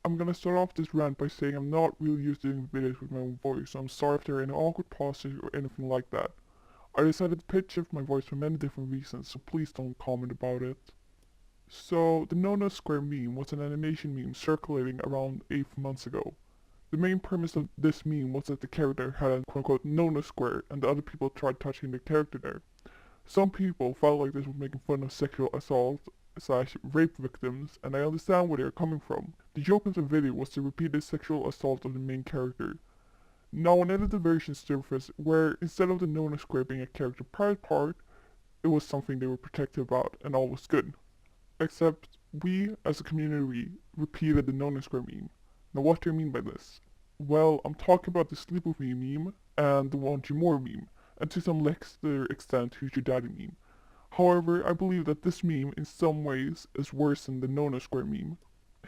I'm gonna start off this rant by saying I'm not really used to doing videos with my own voice, so I'm sorry if there are any awkward pauses or anything like that. I decided to pitch shift my voice for many different reasons, so please don't comment about it. So, the Nona Square meme was an animation meme circulating around 8 months ago. The main premise of this meme was that the character had a quote-unquote Nona Square and the other people tried touching the character there. Some people felt like this was making fun of sexual assault slash rape victims, and I understand where they are coming from. The joke of the video was the repeated sexual assault of the main character. Now an edited version surfaced where instead of the Nona Square being a character pride part, it was something they were protective about and all was good. Except we, as a community, repeated the Nona Square meme. Now what do I mean by this? Well, I'm talking about the Sleep With Me meme and the Want You More meme, and to some lesser extent Who's Your Daddy meme. However, I believe that this meme in some ways is worse than the Nona Square meme.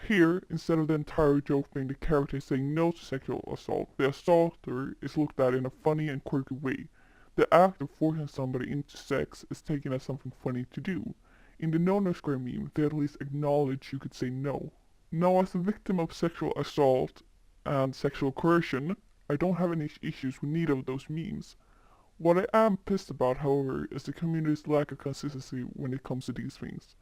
Here, instead of the entire joke being the character saying no to sexual assault, the assaulter is looked at in a funny and quirky way. The act of forcing somebody into sex is taken as something funny to do. In the Nona Square meme, they at least acknowledge you could say no. Now, as a victim of sexual assault and sexual coercion, I don't have any issues with neither of those memes. What I am pissed about, however, is the community's lack of consistency when it comes to these things.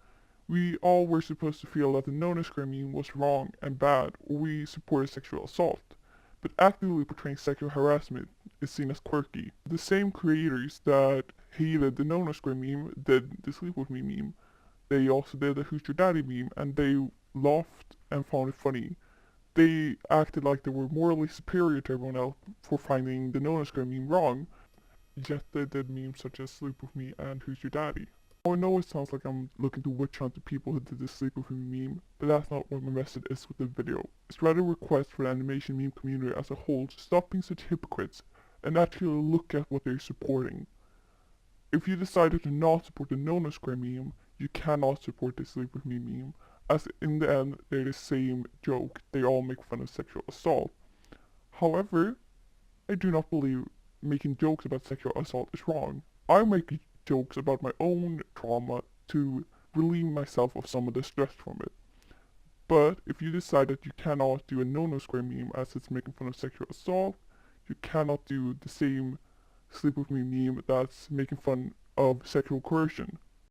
We all were supposed to feel that the Nona Square meme was wrong and bad, or we supported sexual assault. But actively portraying sexual harassment is seen as quirky. The same creators that hated the Nona Square meme did the Sleep With Me meme. They also did the Who's Your Daddy meme, and they laughed and found it funny. They acted like they were morally superior to everyone else for finding the Nona Square meme wrong, yet they did memes such as Sleep With Me and Who's Your Daddy. I know it sounds like I'm looking to witch hunt the people who did the Sleep With Me meme, but that's not what my message is with the video. It's rather a request for the animation meme community as a whole to stop being such hypocrites and actually look at what they're supporting. If you decided to not support the Nona Square meme, you cannot support the Sleep With Me meme, as in the end they're the same joke, they all make fun of sexual assault. However, I do not believe making jokes about sexual assault is wrong. I make jokes about my own trauma to relieve myself of some of the stress from it. But if you decide that you cannot do a no square meme as it's making fun of sexual assault, you cannot do the same Sleep With Me meme that's making fun of sexual coercion.